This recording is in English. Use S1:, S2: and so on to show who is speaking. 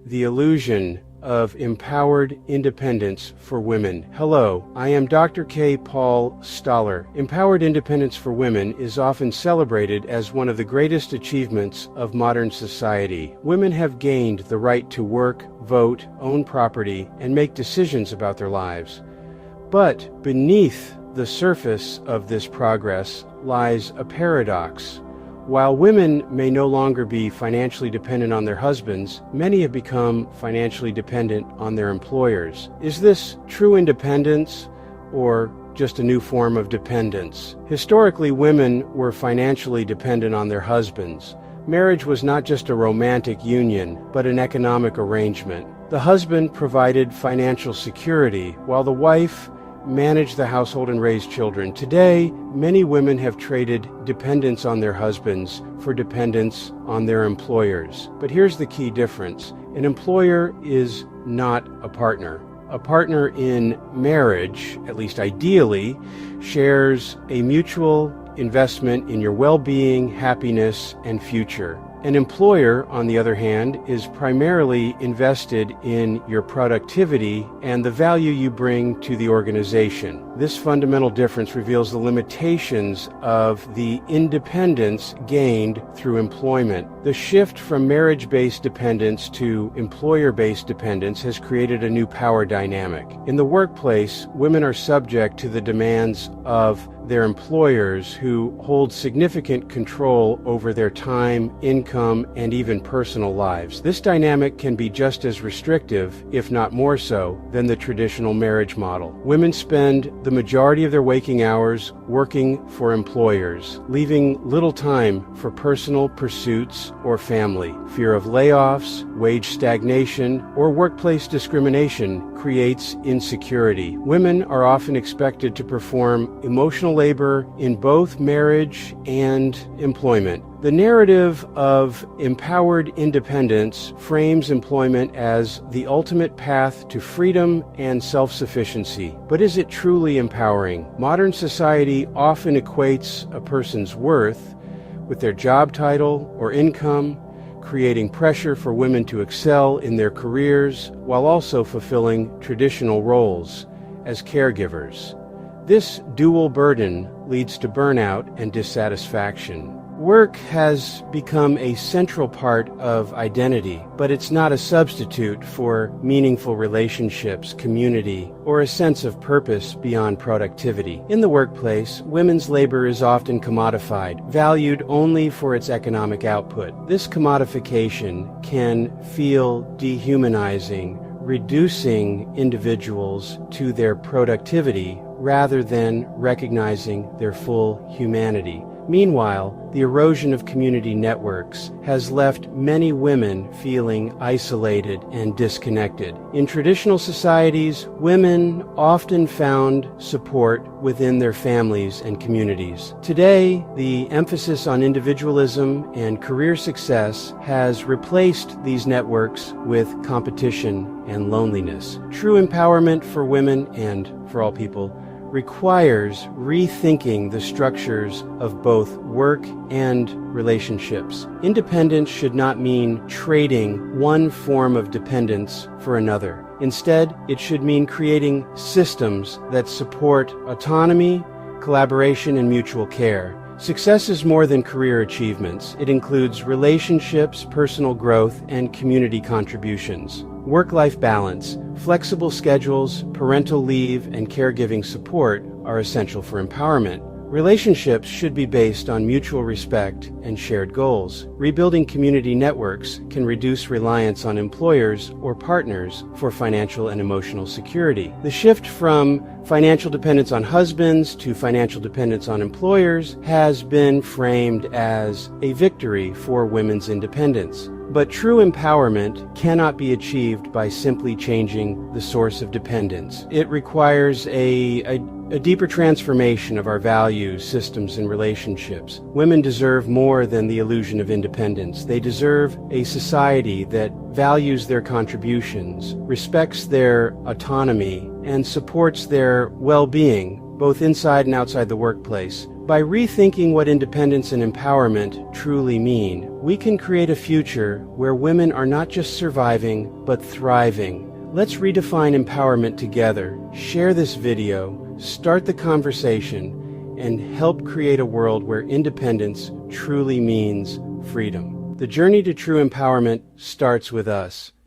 S1: the illusion of empowered independence for women. Hello, I am Dr. K. Paul Stoller. Empowered independence for women is often celebrated as one of the greatest achievements of modern society. Women have gained the right to work, vote, own property, and make decisions about their lives. But beneath the surface of this progress lies a paradox. While women may no longer be financially dependent on their husbands, many have become financially dependent on their employers. Is this true independence or just a new form of dependence? Historically, women were financially dependent on their husbands. Marriage was not just a romantic union, but an economic arrangement. The husband provided financial security, while the wife manage the household and raise children. Today, many women have traded dependence on their husbands for dependence on their employers. But here's the key difference. An employer is not a partner. A partner in marriage, at least ideally, shares a mutual investment in your well-being, happiness, and future. An employer, on the other hand, is primarily invested in your productivity and the value you bring to the organization. This fundamental difference reveals the limitations of the independence gained through employment. The shift from marriage-based dependence to employer-based dependence has created a new power dynamic. In the workplace, women are subject to the demands of their employers, who hold significant control over their time, income, and even personal lives. This dynamic can be just as restrictive, if not more so, than the traditional marriage model. Women spend the majority of their waking hours working for employers, leaving little time for personal pursuits or family. Fear of layoffs, wage stagnation, or workplace discrimination creates insecurity. Women are often expected to perform emotional labor in both marriage and employment. The narrative of empowered independence frames employment as the ultimate path to freedom and self-sufficiency. But is it truly empowering? Modern society often equates a person's worth with their job title or income, creating pressure for women to excel in their careers while also fulfilling traditional roles as caregivers. This dual burden leads to burnout and dissatisfaction. Work has become a central part of identity, but it's not a substitute for meaningful relationships, community, or a sense of purpose beyond productivity. In the workplace, women's labor is often commodified, valued only for its economic output. This commodification can feel dehumanizing, reducing individuals to their productivity rather than recognizing their full humanity. Meanwhile, the erosion of community networks has left many women feeling isolated and disconnected. In traditional societies, women often found support within their families and communities. Today, the emphasis on individualism and career success has replaced these networks with competition and loneliness. True empowerment for women and for all people requires rethinking the structures of both work and relationships. Independence should not mean trading one form of dependence for another. Instead, it should mean creating systems that support autonomy, collaboration, and mutual care. Success is more than career achievements. It includes relationships, personal growth, and community contributions. Work-life balance, flexible schedules, parental leave, and caregiving support are essential for empowerment. Relationships should be based on mutual respect and shared goals. Rebuilding community networks can reduce reliance on employers or partners for financial and emotional security. The shift from financial dependence on husbands to financial dependence on employers has been framed as a victory for women's independence. But true empowerment cannot be achieved by simply changing the source of dependence. It requires a deeper transformation of our values, systems, and relationships. Women deserve more than the illusion of independence. They deserve a society that values their contributions, respects their autonomy, and supports their well-being both inside and outside the workplace. By rethinking what independence and empowerment truly mean, we can create a future where women are not just surviving, but thriving. Let's redefine empowerment together. Share this video, start the conversation, and help create a world where independence truly means freedom. The journey to true empowerment starts with us.